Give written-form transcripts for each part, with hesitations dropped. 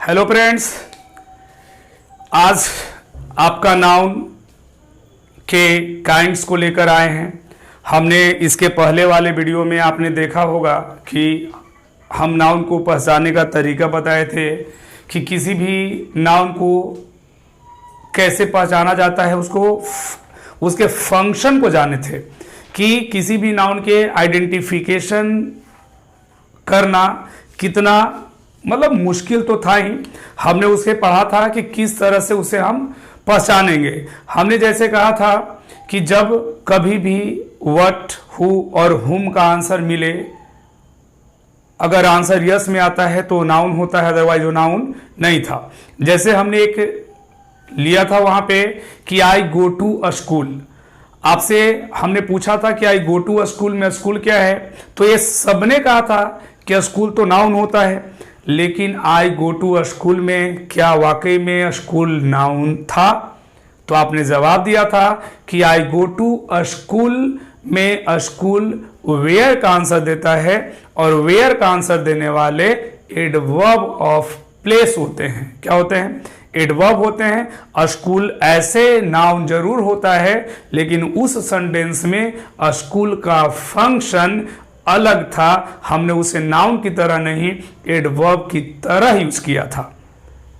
Hello friends, आज आपका noun के काइंड्स को लेकर आए हैं। हमने इसके पहले वाले वीडियो में आपने देखा होगा कि हम नाउन को पहचानने का तरीका बताए थे कि किसी भी नाउन को कैसे पहचाना जाता है, उसके फंक्शन को जाने थे कि किसी भी नाउन के आइडेंटिफिकेशन करना कितना मुश्किल तो था ही। हमने उसे पढ़ा था कि किस तरह से उसे हम पहचानेंगे। हमने जैसे कहा था कि जब कभी भी व्हाट, हु और हुम का आंसर मिले, अगर आंसर यस में आता है तो नाउन होता है, अदरवाइज वो नाउन नहीं था। जैसे हमने एक लिया था वहां पे कि आई गो टू अ स्कूल। आपसे हमने पूछा था कि आई गो टू अ स्कूल में स्कूल क्या है, तो ये सबने कहा था कि स्कूल तो नाउन होता है, लेकिन आई गो टू अ स्कूल में क्या वाकई में स्कूल नाउन था? तो आपने जवाब दिया था कि आई गो टू अ स्कूल में स्कूल वेयर का आंसर देता है, और वेयर का आंसर देने वाले एडवर्ब ऑफ प्लेस होते हैं। क्या होते हैं? एडवर्ब होते हैं। स्कूल ऐसे नाउन जरूर होता है, लेकिन उस सेंटेंस में स्कूल का फंक्शन अलग था। हमने उसे नाउन की तरह नहीं, एडवर्ब की तरह यूज किया था।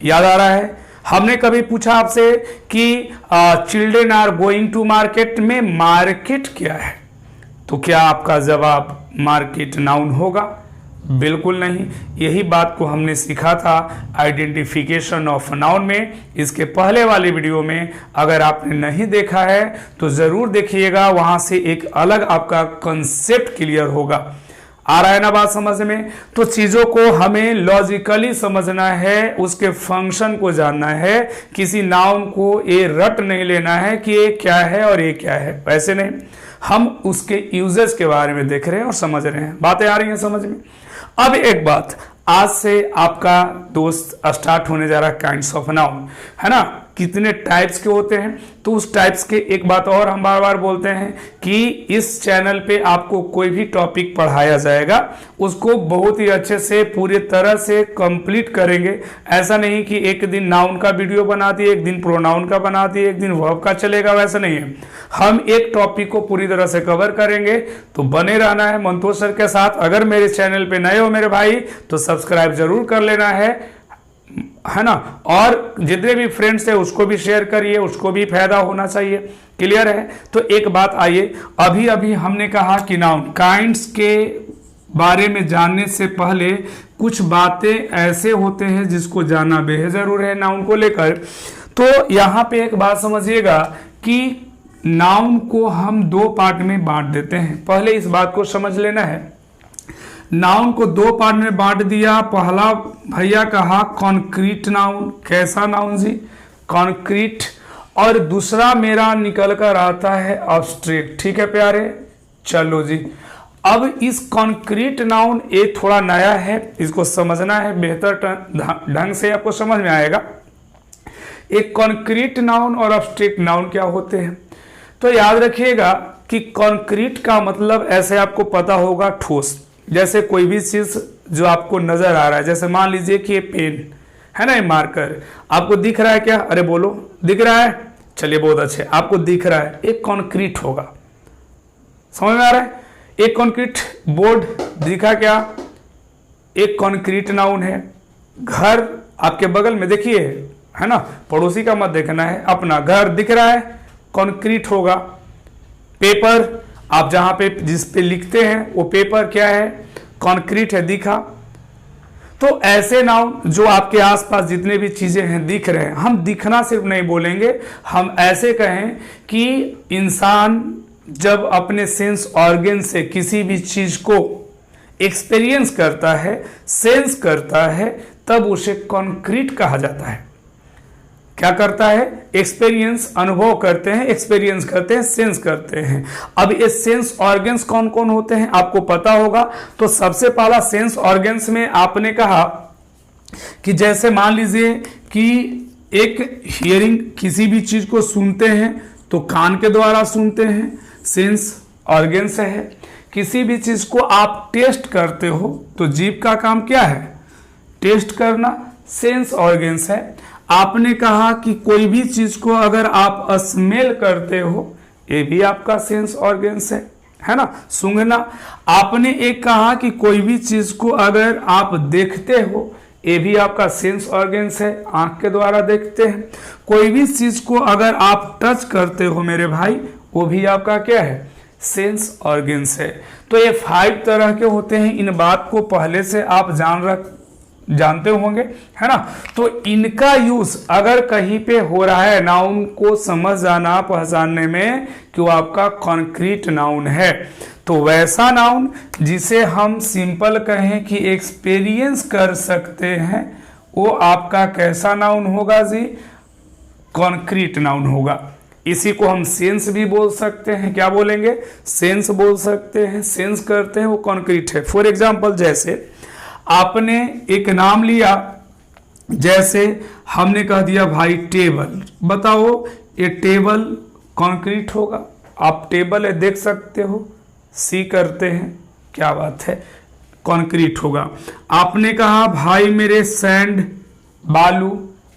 याद आ रहा है? हमने कभी पूछा आपसे कि children are going to market में मार्केट क्या है, तो क्या आपका जवाब मार्केट नाउन होगा? बिल्कुल नहीं। यही बात को हमने सीखा था आइडेंटिफिकेशन ऑफ नाउन में। इसके पहले वाले वीडियो में अगर आपने नहीं देखा है तो जरूर देखिएगा, वहां से एक अलग आपका कंसेप्ट क्लियर होगा। आ रहा है ना बात समझ में? तो चीजों को हमें लॉजिकली समझना है, उसके फंक्शन को जानना है। किसी नाउन को ये रट नहीं लेना है कि ये क्या है और ये क्या है, वैसे नहीं। हम उसके यूजेस के बारे में देख रहे हैं और समझ रहे हैं। बातें आ रही हैं समझ में? अब एक बात, आज से आपका दोस्त स्टार्ट होने जा रहा है काइंड्स ऑफ नाउन, है ना? कितने टाइप्स के होते हैं, तो उस टाइप्स के एक बात और हम बार बार बोलते हैं कि इस चैनल पे आपको कोई भी टॉपिक पढ़ाया जाएगा, उसको बहुत ही अच्छे से पूरी तरह से कंप्लीट करेंगे। ऐसा नहीं कि एक दिन नाउन का वीडियो बना दिए, एक दिन प्रोनाउन का बना दिए, एक दिन वर्ब का चलेगा, वैसा नहीं है। हम एक टॉपिक को पूरी तरह से कवर करेंगे, तो बने रहना है मंतोष सर के साथ। अगर मेरे चैनल पे नए हो मेरे भाई तो सब्सक्राइब जरूर कर लेना है ना? और जितने भी फ्रेंड्स है उसको भी शेयर करिए, उसको भी फायदा होना चाहिए। क्लियर है? तो एक बात आइए, अभी अभी हमने कहा कि नाउन काइंड्स के बारे में जानने से पहले कुछ बातें ऐसे होते हैं जिसको जानना बेहद जरूर है नाउन को लेकर। तो यहाँ पे एक बात समझिएगा कि नाउन को हम दो पार्ट में बांट देते हैं। पहले इस बात को समझ लेना है, नाउन को दो पार्ट में बांट दिया। पहला भैया कहा कॉन्क्रीट नाउन। कैसा नाउन जी? कॉन्क्रीट। और दूसरा मेरा निकल कर आता है एब्स्ट्रैक्ट। ठीक है प्यारे, चलो जी। अब इस कॉन्क्रीट नाउन ये थोड़ा नया है, इसको समझना है बेहतर ढंग से, आपको समझ में आएगा। एक कॉन्क्रीट नाउन और एब्स्ट्रैक्ट नाउन क्या होते हैं। तो याद रखिएगा कि कॉन्क्रीट का मतलब ऐसे आपको पता होगा ठोस। जैसे कोई भी चीज जो आपको नजर आ रहा है, जैसे मान लीजिए कि ये पेन है ना, ये मार्कर आपको दिख रहा है क्या? अरे बोलो, दिख रहा है? चलिए बहुत अच्छे, आपको दिख रहा है, एक कॉन्क्रीट होगा। समझ में आ रहा है? एक कॉन्क्रीट बोर्ड दिखा क्या? एक कॉन्क्रीट नाउन है। घर आपके बगल में देखिए, है ना, पड़ोसी का मत देखना है, अपना घर दिख रहा है, कॉन्क्रीट होगा। पेपर आप जहां पे जिस पे लिखते हैं वो पेपर क्या है? कॉन्क्रीट है, दिखा। तो ऐसे नाउन जो आपके आसपास जितने भी चीजें हैं दिख रहे हैं, हम दिखना सिर्फ नहीं बोलेंगे, हम ऐसे कहें कि इंसान जब अपने सेंस ऑर्गन से किसी भी चीज को एक्सपीरियंस करता है, सेंस करता है, तब उसे कॉन्क्रीट कहा जाता है। क्या करता है? एक्सपीरियंस, अनुभव करते हैं, एक्सपीरियंस करते हैं, सेंस करते हैं। अब ये सेंस ऑर्गन्स कौन कौन होते हैं आपको पता होगा। तो सबसे पहला सेंस ऑर्गन्स में आपने कहा कि जैसे मान लीजिए कि एक हियरिंग, किसी भी चीज को सुनते हैं तो कान के द्वारा सुनते हैं, सेंस ऑर्गन्स है। किसी भी चीज को आप टेस्ट करते हो तो जीभ का काम क्या है? टेस्ट करना, सेंस ऑर्गन्स है। आपने कहा कि कोई भी चीज को अगर आप स्मेल करते हो, ये भी आपका सेंस ऑर्गन्स है ना, सूंघना। आपने एक कहा कि कोई भी चीज को अगर आप देखते हो, ये भी आपका सेंस ऑर्गन्स है, आंख के द्वारा देखते हैं। कोई भी चीज को अगर आप टच करते हो मेरे भाई, वो भी आपका क्या है, सेंस ऑर्गन्स है। तो ये 5 तरह के होते हैं। इन बात को पहले से आप जानते होंगे, है ना। तो इनका यूज अगर कहीं पे हो रहा है नाउन को समझ जाना पहचानने में कि वो आपका कॉन्क्रीट नाउन है, तो वैसा नाउन जिसे हम सिंपल कहें कि एक्सपीरियंस कर सकते हैं, वो आपका कैसा नाउन होगा जी, कॉन्क्रीट नाउन होगा। इसी को हम सेंस भी बोल सकते हैं। क्या बोलेंगे, सेंस बोल सकते हैं, सेंस करते हैं, वो कॉन्क्रीट है। फॉर एग्जाम्पल, जैसे आपने एक नाम लिया, जैसे हमने कह दिया भाई टेबल, बताओ ये टेबल कॉन्क्रीट होगा। आप टेबल है देख सकते हो, सी करते हैं, क्या बात है, कॉन्क्रीट होगा। आपने कहा भाई मेरे सैंड, बालू,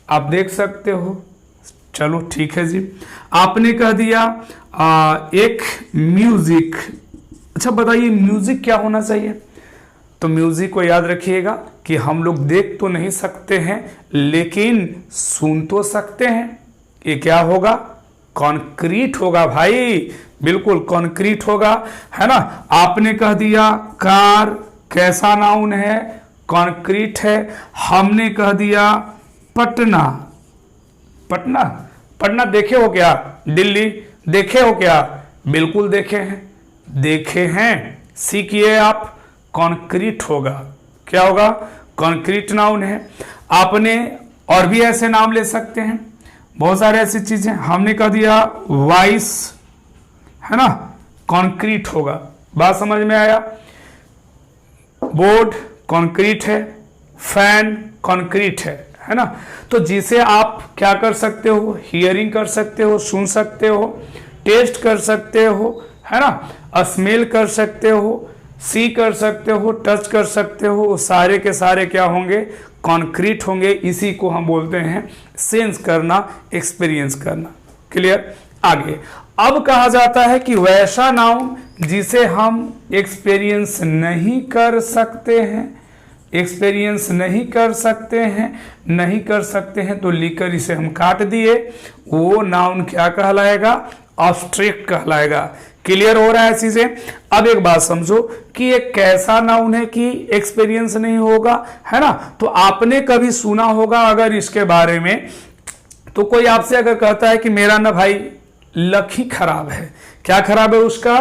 आप देख सकते हो, चलो ठीक है जी। आपने कह दिया एक म्यूजिक, अच्छा बताइए म्यूजिक क्या होना चाहिए। तो म्यूजिक को याद रखिएगा कि हम लोग देख तो नहीं सकते हैं लेकिन सुन तो सकते हैं। ये क्या होगा, कॉन्क्रीट होगा भाई, बिल्कुल कॉन्क्रीट होगा, है ना। आपने कह दिया कार, कैसा नाउन है, कॉन्क्रीट है। हमने कह दिया पटना, पटना, पटना देखे हो क्या, दिल्ली देखे हो क्या, बिल्कुल देखे हैं, देखे हैं, सीखिए आप, कॉन्क्रीट होगा। क्या होगा, कॉन्क्रीट नाउन है। आपने और भी ऐसे नाम ले सकते हैं, बहुत सारे ऐसी चीजें। हमने कह दिया वॉइस, है ना, कॉन्क्रीट होगा, बात समझ में आया। बोर्ड कॉन्क्रीट है, फैन कॉन्क्रीट है ना। तो जिसे आप क्या कर सकते हो, हियरिंग कर सकते हो, सुन सकते हो, टेस्ट कर सकते हो, है ना, स्मेल कर सकते हो, सी कर सकते हो, टच कर सकते हो, वो सारे के सारे क्या होंगे, कॉन्क्रीट होंगे। इसी को हम बोलते हैं सेंस करना, एक्सपीरियंस करना। क्लियर। आगे अब कहा जाता है कि वैसा नाउन जिसे हम एक्सपीरियंस नहीं कर सकते हैं, एक्सपीरियंस नहीं कर सकते हैं, नहीं कर सकते हैं, तो लिखकर इसे हम काट दिए, वो नाउन क्या कहलाएगा, एब्स्ट्रैक्ट कहलाएगा। क्लियर हो रहा है चीजें। अब एक बात समझो कि ये कैसा नाउन है कि एक्सपीरियंस नहीं होगा, है ना। तो आपने कभी सुना होगा अगर इसके बारे में, तो कोई आपसे अगर कहता है कि मेरा ना भाई लक ही खराब है, क्या खराब है उसका,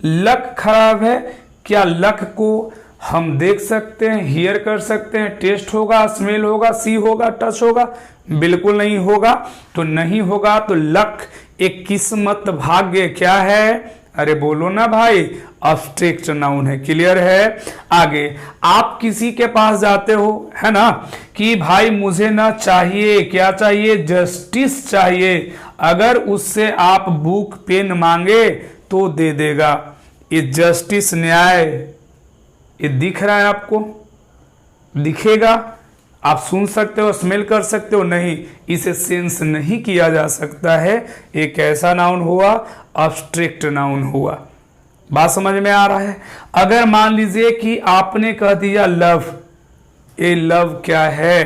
लक खराब है, क्या लक को हम देख सकते हैं, हियर कर सकते हैं, टेस्ट होगा, स्मेल होगा, सी होगा, टच होगा, बिल्कुल नहीं होगा। तो नहीं होगा तो लक एक किस्मत, भाग्य क्या है, अरे बोलो ना भाई, एब्स्ट्रैक्ट नाउन है। क्लियर है। आगे आप किसी के पास जाते हो, है ना, कि भाई मुझे ना चाहिए, क्या चाहिए, जस्टिस चाहिए। अगर उससे आप बुक पेन मांगे तो दे देगा। ये जस्टिस, न्याय, ये दिख रहा है आपको, दिखेगा, आप सुन सकते हो, स्मेल कर सकते हो, नहीं, इसे सेंस नहीं किया जा सकता है। एक ऐसा नाउन हुआ, एब्स्ट्रैक्ट नाउन हुआ। बात समझ में आ रहा है। अगर मान लीजिए कि आपने कह दिया लव, ये लव क्या है,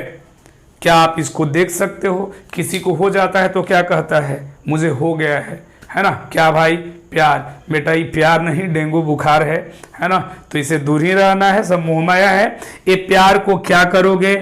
क्या आप इसको देख सकते हो। किसी को हो जाता है तो क्या कहता है, मुझे हो गया है ना, क्या भाई, प्यार। बेटा ये प्यार नहीं, डेंगू बुखार है ना, तो इसे दूर ही रहना है, सब मोहमाया है। ये प्यार को क्या करोगे,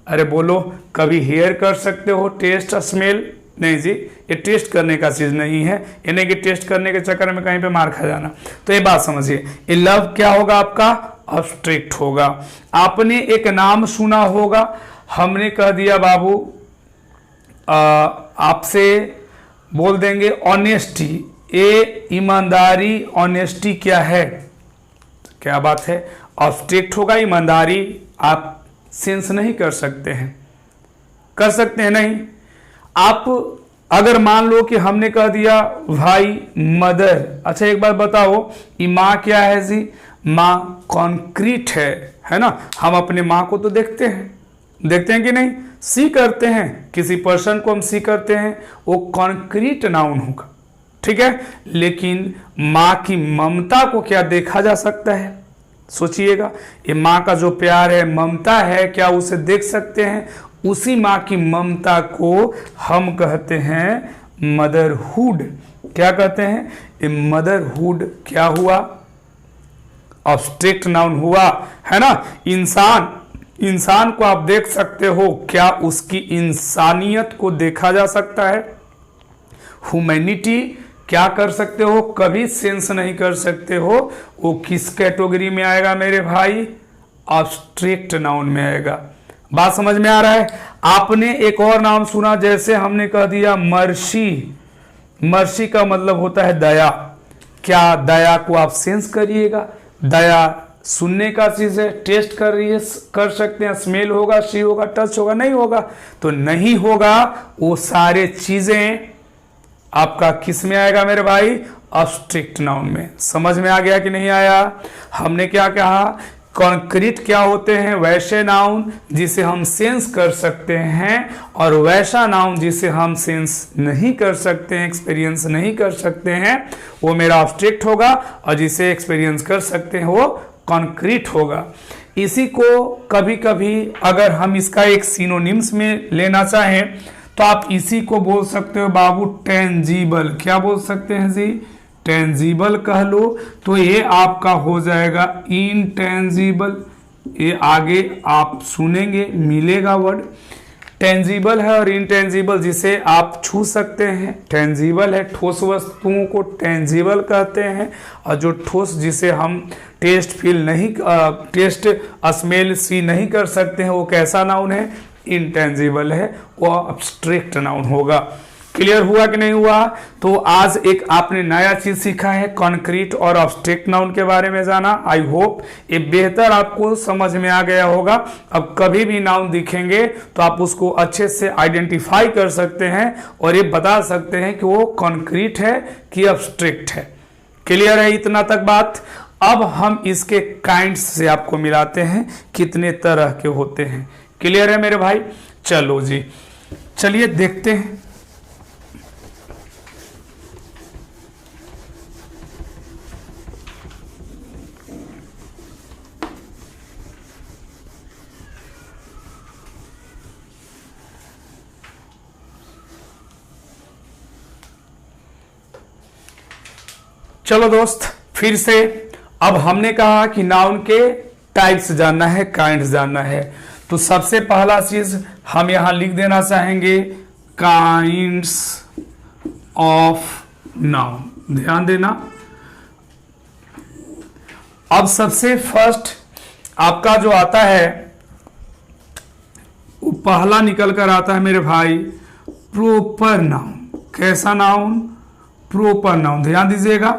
अरे बोलो, कभी हेयर कर सकते हो, टेस्ट, स्मेल, नहीं जी, ये टेस्ट करने का चीज नहीं है, ये नहीं कि टेस्ट करने के चक्कर में कहीं पे मार खा जाना। तो ये बात समझिए, ये लव क्या होगा आपका, एब्स्ट्रैक्ट होगा। आपने एक नाम सुना होगा, हमने कह दिया बाबू, आपसे बोल देंगे ऑनेस्टी, ये ईमानदारी, ऑनेस्टी क्या है, क्या बात है, एब्स्ट्रैक्ट होगा। ईमानदारी आप सेंस नहीं कर सकते हैं, कर सकते हैं नहीं। आप अगर मान लो कि हमने कह दिया भाई मदर, अच्छा एक बार बताओ, ये माँ क्या है जी, माँ कॉन्क्रीट है ना, हम अपने माँ को तो देखते हैं, देखते हैं कि नहीं, सी करते हैं, किसी पर्सन को हम सी करते हैं, वो कॉन्क्रीट नाउन होगा, ठीक है। लेकिन माँ की ममता को क्या देखा जा सकता है? सोचिएगा, ये माँ का जो प्यार है, ममता है, क्या उसे देख सकते हैं? उसी माँ की ममता को हम कहते हैं मदरहुड। क्या कहते हैं? ये मदरहुड क्या हुआ? ऑब्स्ट्रैक्ट नाउन हुआ, है ना। इंसान को आप देख सकते हो, क्या उसकी इंसानियत को देखा जा सकता है? ह्यूमैनिटी क्या कर सकते हो? कभी सेंस नहीं कर सकते हो। वो किस कैटेगरी में आएगा मेरे भाई? ऑब्स्ट्रैक्ट नाउन में आएगा। बात समझ में आ रहा है? आपने एक और नाम सुना, जैसे हमने कह दिया मर्सी। मर्सी का मतलब होता है दया। क्या दया को आप सेंस करिएगा? दया सुनने का चीज है, टेस्ट कर सकते हैं, स्मेल होगा, सी होगा, टच होगा? नहीं होगा। तो नहीं होगा, वो सारे चीजें आपका किस में आएगा मेरे भाई? ऑब्स्ट्रैक्ट नाउन में। समझ में आ गया कि नहीं आया? हमने क्या कहा? कॉन्क्रीट क्या होते हैं? वैसे नाउन जिसे हम सेंस कर सकते हैं, और वैसा नाउन जिसे हम सेंस नहीं कर सकते हैं, एक्सपीरियंस नहीं कर सकते हैं, वो मेरा ऑब्स्ट्रैक्ट होगा, और जिसे एक्सपीरियंस कर सकते हैं वो कॉन्क्रीट होगा। इसी को कभी कभी अगर हम इसका एक सिनोनिम्स में लेना चाहें तो आप इसी को बोल सकते हो बाबू टेंजिबल। क्या बोल सकते हैं जी? टेंजिबल कह लो, तो ये आपका हो जाएगा इनटेंजिबल। ये आगे आप सुनेंगे, मिलेगा वर्ड। टेंजिबल है और इनटेंजिबल, जिसे आप छू सकते हैं, टेंजिबल है। ठोस वस्तुओं को टेंजिबल कहते हैं, और जो ठोस जिसे हम टेस्ट फील नहीं, टेस्ट स्मेल सी नहीं कर सकते हैं, वो कैसा नाउन है? इंटेंजिबल है, वो अब्स्ट्रैक्ट नाउन होगा। क्लियर हुआ कि नहीं हुआ? तो आज एक आपने नया चीज सीखा है, कॉन्क्रीट और अब्स्ट्रैक्ट नाउन के बारे में जाना। आई होप ये बेहतर आपको समझ में आ गया होगा। अब कभी भी नाउन दिखेंगे तो आप उसको अच्छे से आइडेंटिफाई कर सकते हैं और ये बता सकते हैं कि वो कॉन्क्रीट है कि अब्स्ट्रैक्ट है। क्लियर है इतना तक बात? अब हम इसके काइंड्स से आपको मिलाते हैं, कितने तरह के होते हैं। क्लियर है मेरे भाई? चलो जी, चलिए देखते हैं। चलो दोस्त, फिर से अब हमने कहा कि नाउन के टाइप्स जानना है, काइंड्स जानना है। तो सबसे पहला चीज हम यहां लिख देना चाहेंगे, काइंड्स ऑफ नाउन। ध्यान देना। अब सबसे फर्स्ट आपका जो आता है, वो पहला निकल कर आता है मेरे भाई, प्रोपर नाउन। कैसा नाउन? Proper noun. ध्यान दीजिएगा,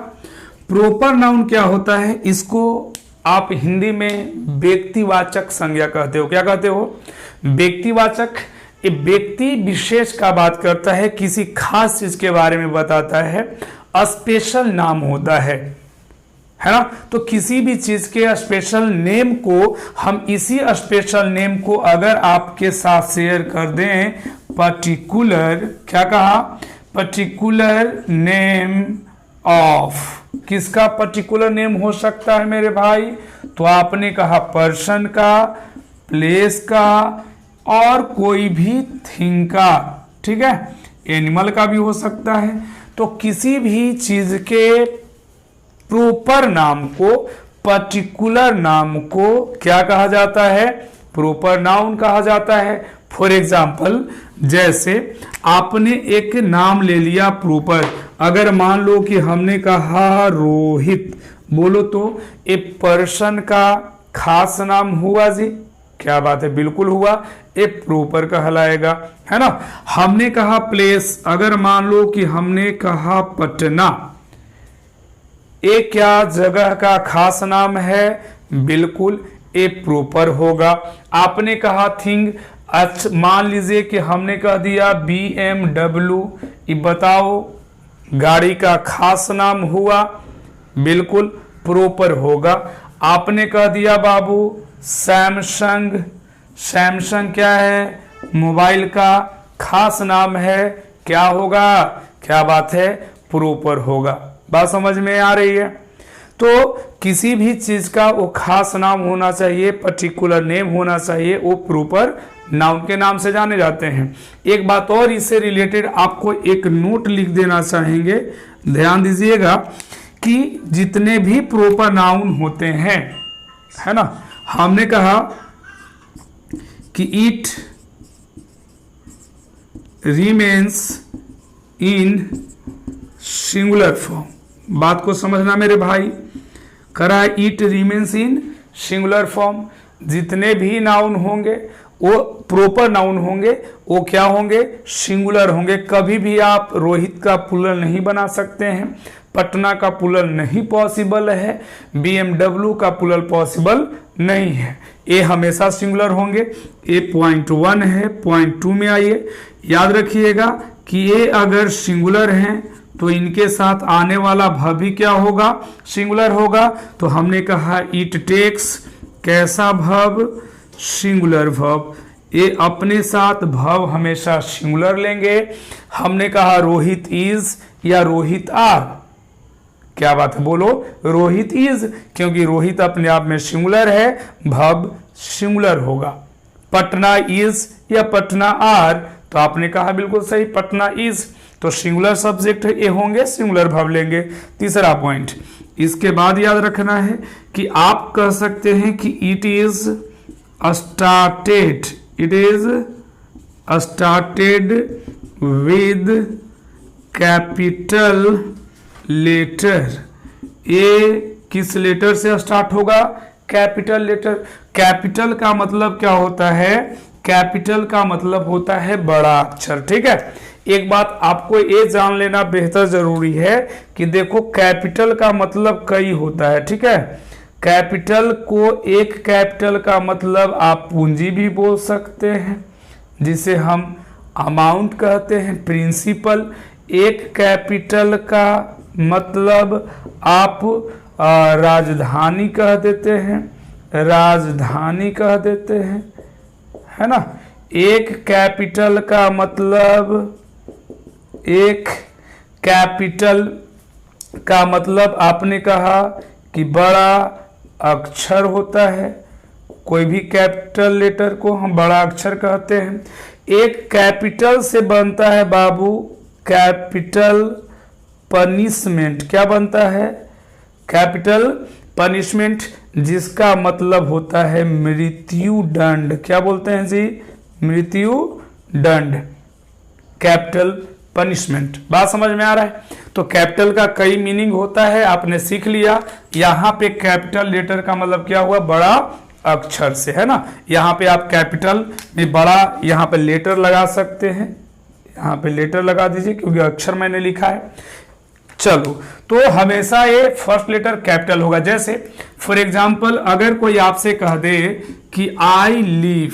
प्रोपर नाउन क्या होता है? इसको आप हिंदी में व्यक्तिवाचक संज्ञा कहते हो। क्या कहते हो? व्यक्तिवाचक। ये व्यक्ति विशेष का बात करता है, किसी खास चीज के बारे में बताता है, स्पेशल नाम होता है ना। तो किसी भी चीज के स्पेशल नेम को हम इसी स्पेशल नेम को अगर आपके साथ शेयर कर दें, पर्टिकुलर, क्या कहा? Particular name of. किसका पर्टिकुलर नेम हो सकता है मेरे भाई? तो आपने कहा पर्सन का, प्लेस का, और कोई भी थिंग का, ठीक है। एनिमल का भी हो सकता है। तो किसी भी चीज के प्रॉपर नाम को, पर्टिकुलर नाम को क्या कहा जाता है? प्रॉपर नाउन कहा जाता है। फॉर एग्जाम्पल, जैसे आपने एक नाम ले लिया प्रॉपर, अगर मान लो कि हमने कहा रोहित, बोलो तो एक पर्सन का खास नाम हुआ जी? क्या बात है, बिल्कुल हुआ। एक प्रॉपर कहलाएगा, है ना। हमने कहा प्लेस, अगर मान लो कि हमने कहा पटना, एक क्या जगह का खास नाम है? बिल्कुल एक प्रॉपर होगा। आपने कहा थिंग, अच्छा मान लीजिए कि हमने कह दिया BMW, ये बताओ गाड़ी का खास नाम हुआ? बिल्कुल प्रॉपर होगा। आपने कह दिया बाबू सैमसंग, सैमसंग क्या है, मोबाइल का खास नाम है, क्या होगा, क्या बात है, प्रॉपर होगा। बात समझ में आ रही है। तो किसी भी चीज का वो खास नाम होना चाहिए, पर्टिकुलर नेम होना चाहिए, वो प्रॉपर नाउन के नाम से जाने जाते हैं। एक बात और इससे रिलेटेड आपको एक नोट लिख देना चाहेंगे, ध्यान दीजिएगा कि जितने भी प्रॉपर नाउन होते हैं, है ना, हमने कहा कि it remains in singular form. बात को समझना मेरे भाई, करा it remains in singular form. जितने भी नाउन होंगे वो प्रॉपर नाउन होंगे, वो क्या होंगे, सिंगुलर होंगे। कभी भी आप रोहित का प्लूरल नहीं बना सकते हैं, पटना का प्लूरल नहीं पॉसिबल है, BMW का प्लूरल पॉसिबल नहीं है। ये हमेशा सिंगुलर होंगे। ये पॉइंट 1 है। पॉइंट 2 में आइए, याद रखिएगा कि ये अगर सिंगुलर हैं तो इनके साथ आने वाला verb भी क्या होगा, सिंगुलर होगा। तो हमने कहा इट टेक्स, कैसा verb, सिंगुलर verb। ये अपने साथ verb हमेशा सिंगुलर लेंगे। हमने कहा रोहित इज या रोहित आर, क्या बात है, बोलो, रोहित इज, क्योंकि रोहित अपने आप में सिंगुलर है, verb सिंगुलर होगा। पटना इज या पटना आर, तो आपने कहा बिल्कुल सही, पटना इज, तो सिंगुलर सब्जेक्ट है, ये होंगे, सिंगुलर verb लेंगे। तीसरा पॉइंट, इसके बाद याद रखना है कि आप कह सकते हैं कि it is started, it is started with capital letter. ये किस लेटर से स्टार्ट होगा, कैपिटल लेटर। कैपिटल का मतलब क्या होता है, कैपिटल का मतलब होता है बड़ा अक्षर, ठीक है। एक बात आपको ये जान लेना बेहतर जरूरी है कि देखो कैपिटल का मतलब कई होता है, ठीक है। कैपिटल को, एक कैपिटल का मतलब आप पूंजी भी बोल सकते हैं, जिसे हम अमाउंट कहते हैं, प्रिंसिपल। एक कैपिटल का मतलब आप राजधानी कह देते हैं, राजधानी कह देते हैं, है ना। एक कैपिटल का मतलब, एक कैपिटल का मतलब आपने कहा कि बड़ा अक्षर होता है। कोई भी कैपिटल लेटर को हम बड़ा अक्षर कहते हैं। एक कैपिटल से बनता है बाबू कैपिटल पनिशमेंट। क्या बनता है, कैपिटल पनिशमेंट, जिसका मतलब होता है मृत्यु दंड। क्या बोलते हैं जी, मृत्यु दंड, कैपिटल पनिशमेंट। बात समझ में आ रहा है। तो कैपिटल का कई मीनिंग होता है, आपने सीख लिया। यहाँ पे कैपिटल लेटर का मतलब क्या हुआ, बड़ा अक्षर से, है ना। यहाँ पे आप कैपिटल में बड़ा, यहाँ पे लेटर लगा सकते हैं, यहाँ पे लेटर लगा दीजिए क्योंकि अक्षर मैंने लिखा है। चलो, तो हमेशा ये फर्स्ट लेटर कैपिटल होगा। जैसे फॉर एग्जाम्पल अगर कोई आपसे कह दे कि आई लिव,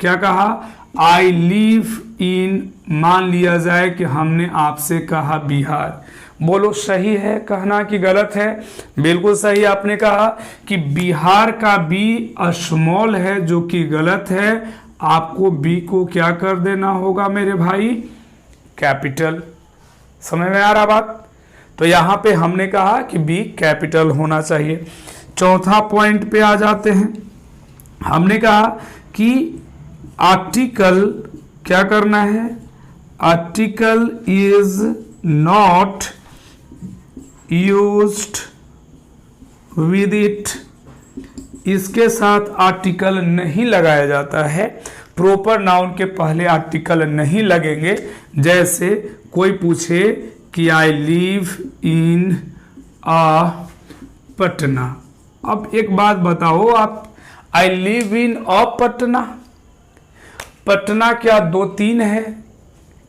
क्या कहा, आई लिव इन, मान लिया जाए कि हमने आपसे कहा बिहार, बोलो सही है कहना कि गलत है, बिल्कुल सही आपने कहा कि बिहार का बी स्मॉल है, जो कि गलत है। आपको बी को क्या कर देना होगा मेरे भाई, कैपिटल। समझ में आ रहा बात। तो यहां पे हमने कहा कि बी कैपिटल होना चाहिए। चौथा पॉइंट पे आ जाते हैं। हमने कहा कि आर्टिकल क्या करना है, article is not used with it, इसके साथ आर्टिकल नहीं लगाया जाता है। प्रॉपर नाउन के पहले आर्टिकल नहीं लगेंगे। जैसे कोई पूछे कि आई लिव इन आ पटना, अब एक बात बताओ आप, आई लिव इन अ पटना, पटना क्या 2-3 है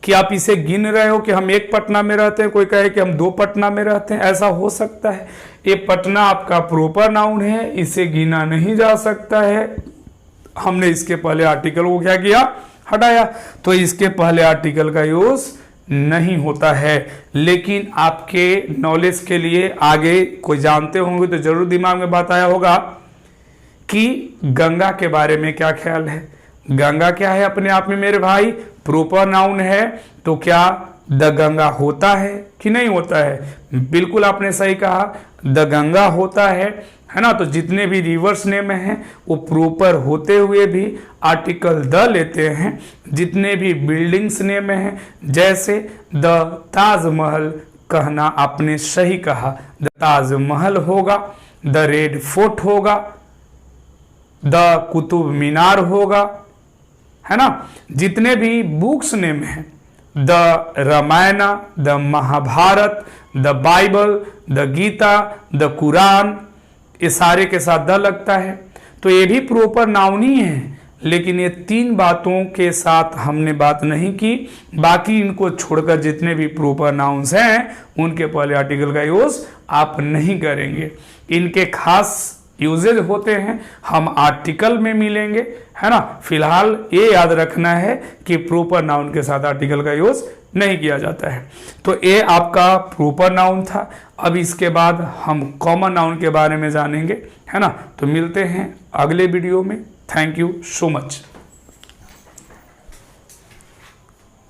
कि आप इसे गिन रहे हो कि हम एक पटना में रहते हैं, कोई कहे कि हम 2 पटना में रहते हैं, ऐसा हो सकता है। ये पटना आपका प्रॉपर नाउन है, इसे गिना नहीं जा सकता है। हमने इसके पहले आर्टिकल को क्या किया, हटाया। तो इसके पहले आर्टिकल का यूज नहीं होता है। लेकिन आपके नॉलेज के लिए आगे कोई जानते होंगे तो जरूर दिमाग में बात आया होगा कि गंगा के बारे में क्या ख्याल है। गंगा क्या है अपने आप में मेरे भाई? प्रॉपर नाउन है। तो क्या द गंगा होता है कि नहीं होता है? बिल्कुल आपने सही कहा, द गंगा होता है ना। तो जितने भी रिवर्स नेम हैं वो प्रॉपर होते हुए भी आर्टिकल द लेते हैं। जितने भी बिल्डिंग्स नेम हैं, जैसे द ताजमहल, कहना आपने सही कहा, द ताजमहल होगा, द रेड फोर्ट होगा, द कुतुब मीनार होगा, है ना। जितने भी बुक्स नेम हैं, the Ramayana, the Mahabharata, the Bible, the Gita, the Quran, ये सारे के साथ द लगता है। तो ये भी प्रॉपर नाउन ही है, लेकिन ये 3 बातों के साथ हमने बात नहीं की। बाकी इनको छोड़कर जितने भी प्रॉपर नाउन्स हैं उनके पहले आर्टिकल का यूज आप नहीं करेंगे। इनके खास यूजेज होते हैं, हम आर्टिकल में मिलेंगे, है ना। फिलहाल ये याद रखना है कि प्रॉपर नाउन के साथ आर्टिकल का यूज नहीं किया जाता है। तो ये आपका प्रॉपर नाउन था। अब इसके बाद हम कॉमन नाउन के बारे में जानेंगे, है ना। तो मिलते हैं अगले वीडियो में। Thank you so much.